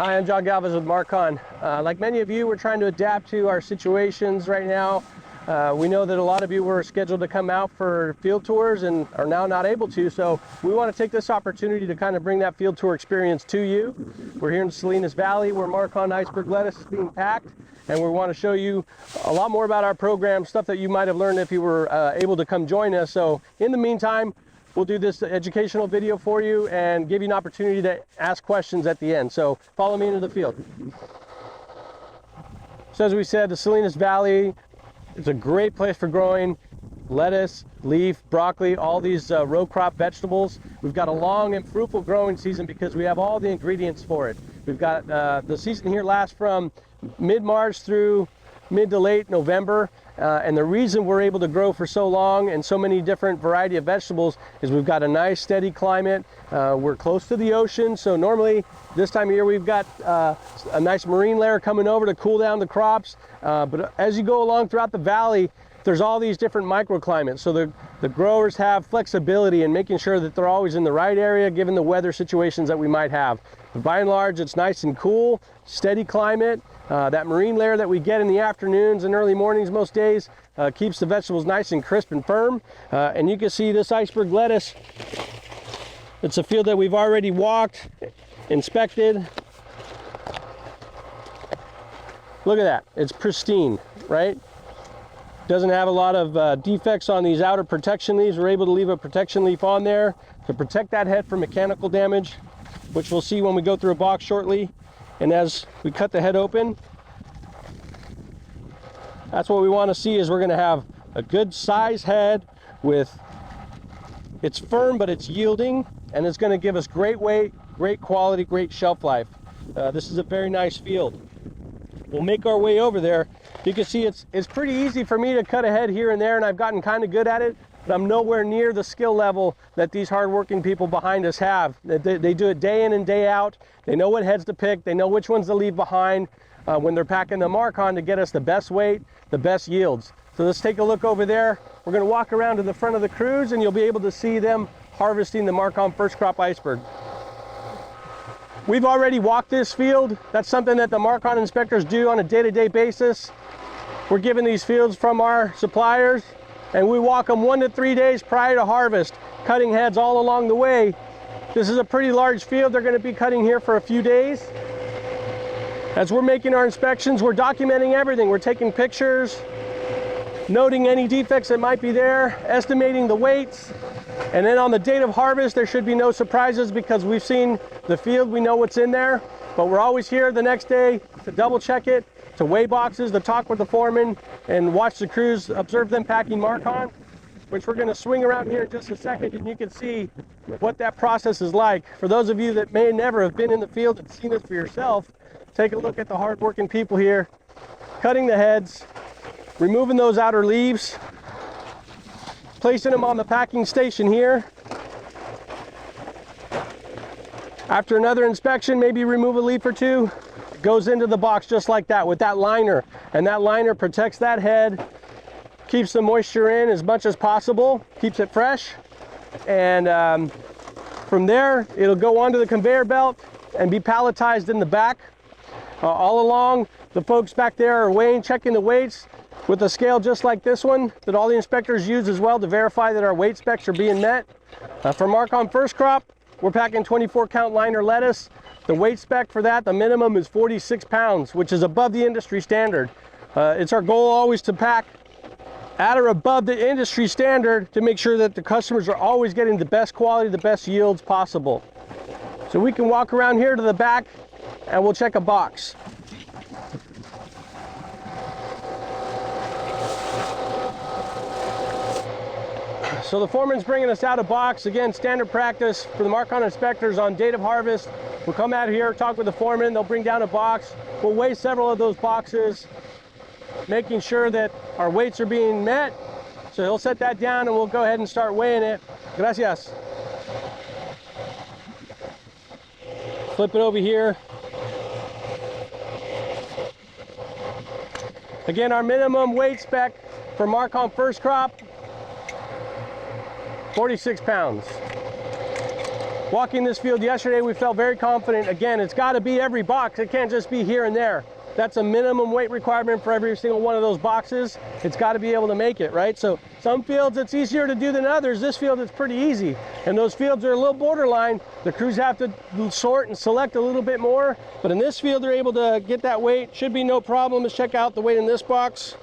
Hi, I'm John Galvez with Markon. Like many of you, we're trying to adapt to our situations right now. We know that a lot of you were scheduled to come out for field tours and are now not able to, so we want to take this opportunity to kind of bring that field tour experience to you. We're here in Salinas Valley where Markon Iceberg lettuce is being packed, and we want to show you a lot more about our program, stuff that you might have learned if you were able to come join us. So in the meantime, we'll do this educational video for you and give you an opportunity to ask questions at the end. So follow me into the field. So as we said, the Salinas Valley is a great place for growing lettuce, leaf, broccoli, all these row crop vegetables. We've got a long and fruitful growing season because we have all the ingredients for it. We've got the season here lasts from mid-March through mid to late November. And the reason we're able to grow for so long and so many different variety of vegetables is we've got a nice steady climate. We're close to the ocean, so normally this time of year we've got a nice marine layer coming over to cool down the crops. But as you go along throughout the valley, there's all these different microclimates. So the growers have flexibility in making sure that they're always in the right area given the weather situations that we might have. But by and large, it's nice and cool, steady climate. That marine layer that we get in the afternoons and early mornings most days keeps the vegetables nice and crisp and firm. And you can see this iceberg lettuce. It's a field that we've already walked, inspected. Look at that, it's pristine, right? Doesn't have a lot of defects on these outer protection leaves. We're able to leave a protection leaf on there to protect that head from mechanical damage, which we'll see when we go through a box shortly. And as we cut the head open, that's what we want to see is we're going to have a good size head with, it's firm but it's yielding, and it's going to give us great weight, great quality, great shelf life. This is a very nice field. We'll make our way over there. You can see it's pretty easy for me to cut a head here and there, and I've gotten kind of good at it, but I'm nowhere near the skill level that these hardworking people behind us have. They do it day in and day out. They know what heads to pick. They know which ones to leave behind when they're packing the Markon to get us the best weight, the best yields. So let's take a look over there. We're going to walk around to the front of the crews and you'll be able to see them harvesting the Markon first crop iceberg. We've already walked this field. That's something that the Markon inspectors do on a day-to-day basis. We're given these fields from our suppliers, and we walk them 1 to 3 days prior to harvest, cutting heads all along the way. This is a pretty large field. They're going to be cutting here for a few days. As we're making our inspections, we're documenting everything. We're taking pictures, noting any defects that might be there, estimating the weights, and then on the date of harvest, there should be no surprises because we've seen the field, we know what's in there, but we're always here the next day to double check it, to weigh boxes, to talk with the foreman, and watch the crews, observe them packing Markon, which we're going to swing around here in just a second, and you can see what that process is like. For those of you that may never have been in the field and seen this for yourself, take a look at the hardworking people here, cutting the heads, removing those outer leaves, placing them on the packing station here. After another inspection, maybe remove a leaf or two, goes into the box just like that with that liner, and that liner protects that head, keeps the moisture in as much as possible, keeps it fresh, and from there it'll go onto the conveyor belt and be palletized in the back. All along, the folks back there are weighing, checking the weights with a scale just like this one that all the inspectors use as well to verify that our weight specs are being met. For Markon first crop, we're packing 24 count liner lettuce. The weight spec for that, the minimum is 46 pounds, which is above the industry standard. It's our goal always to pack at or above the industry standard to make sure that the customers are always getting the best quality, the best yields possible. So we can walk around here to the back and we'll check a box. So the foreman's bringing us out a box. Again, standard practice for the Markon inspectors on date of harvest. We'll come out here, talk with the foreman, they'll bring down a box. We'll weigh several of those boxes, making sure that our weights are being met. So he'll set that down and we'll go ahead and start weighing it. Gracias. Flip it over here. Again, our minimum weight spec for Markon first crop, 46 pounds. walking this field yesterday, we felt very confident. Again, it's got to be every box. It can't just be here and there. That's a minimum weight requirement for every single one of those boxes. It's got to be able to make it, right? So some fields it's easier to do than others. This field it's pretty easy. And those fields are a little borderline. The crews have to sort and select a little bit more. But in this field, they're able to get that weight. Should be no problem. Let's check out the weight in this box.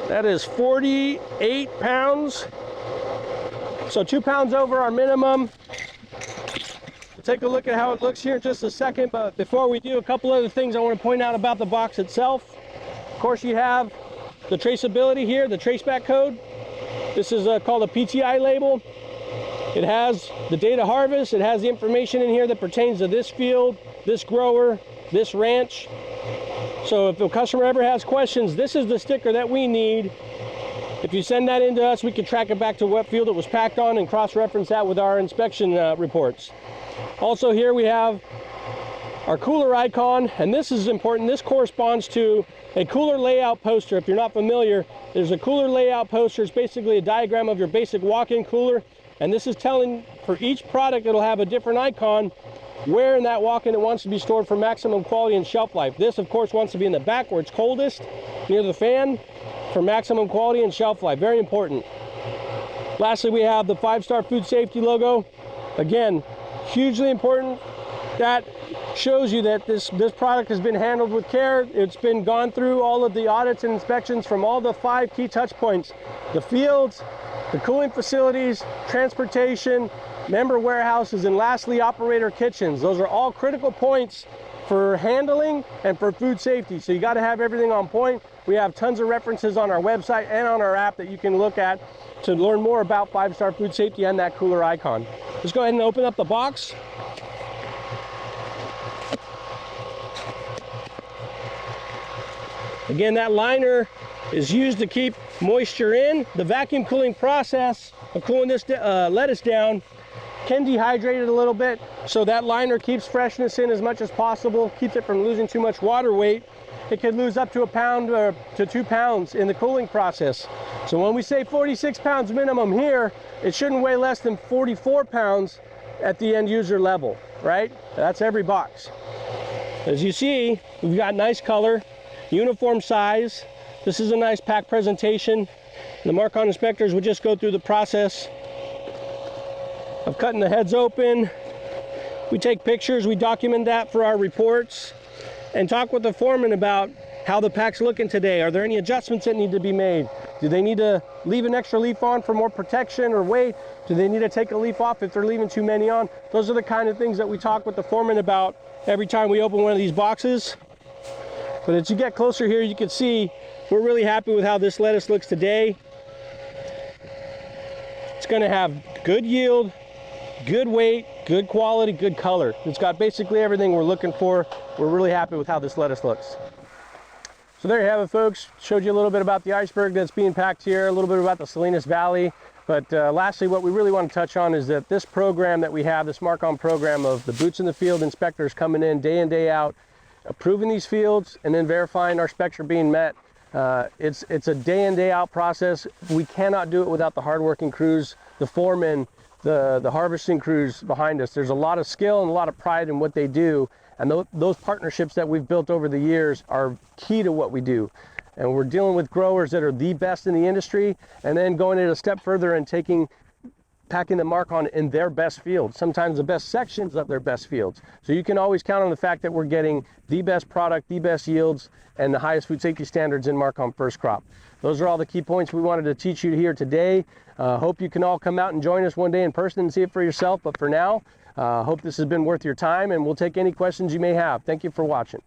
That is 48 pounds. So 2 pounds over our minimum. Take a look at how it looks here in just a second, but before we do, a couple other things I want to point out about the box itself. Of course, you have the traceability here, the traceback code. This is called a PTI label. It has the date of harvest. It has the information in here that pertains to this field, this grower, this ranch. So if the customer ever has questions, this is the sticker that we need. If you send that in to us, we can track it back to what field it was packed on and cross-reference that with our inspection reports. Also here we have our cooler icon, and this is important. This corresponds to a cooler layout poster. If you're not familiar, there's a cooler layout poster. It's basically a diagram of your basic walk-in cooler, and this is telling for each product it'll have a different icon where in that walk-in it wants to be stored for maximum quality and shelf life. This of course wants to be in the back where it's coldest, near the fan, for maximum quality and shelf life. Very important. Lastly, we have the 5-star food safety logo. Again, hugely important. That shows you that this product has been handled with care. It's been gone through all of the audits and inspections from all the 5 key touch points: the fields, the cooling facilities, transportation, member warehouses, and lastly, operator kitchens. Those are all critical points for handling and for food safety. So you got to have everything on point. We have tons of references on our website and on our app that you can look at to learn more about 5-star food safety and that cooler icon. Let's go ahead and open up the box. Again, that liner is used to keep moisture in. The vacuum cooling process of cooling this lettuce down can dehydrate it a little bit, so that liner keeps freshness in as much as possible, keeps it from losing too much water weight. It could lose up to 1 pound to 2 pounds in the cooling process. So when we say 46 pounds minimum here, it shouldn't weigh less than 44 pounds at the end user level, right? That's every box. As you see, we've got nice color, uniform size. This is a nice pack presentation. The Markon inspectors would just go through the process of cutting the heads open. We take pictures, we document that for our reports, and talk with the foreman about how the pack's looking today. Are there any adjustments that need to be made? Do they need to leave an extra leaf on for more protection or weight? Do they need to take a leaf off if they're leaving too many on? Those are the kind of things that we talk with the foreman about every time we open one of these boxes. But as you get closer here, you can see we're really happy with how this lettuce looks today. It's going to have good yield, good weight, good quality, good color. It's got basically everything we're looking for. We're really happy with how this lettuce looks. So there you have it, folks. Showed you a little bit about the iceberg that's being packed here, a little bit about the Salinas Valley. But lastly, what we really want to touch on is that this program that we have, this Markon program of the boots in the field inspectors coming in day out, approving these fields and then verifying our specs are being met. It's a day in, day out process. We cannot do it without the hardworking crews, the foremen, the harvesting crews behind us. There's a lot of skill and a lot of pride in what they do, and those partnerships that we've built over the years are key to what we do. And we're dealing with growers that are the best in the industry, and then going it a step further and packing the Markon in their best fields, sometimes the best sections of their best fields. So you can always count on the fact that we're getting the best product, the best yields, and the highest food safety standards in Markon first crop. Those are all the key points we wanted to teach you here today. Hope you can all come out and join us one day in person and see it for yourself. But for now, hope this has been worth your time, and we'll take any questions you may have. Thank you for watching.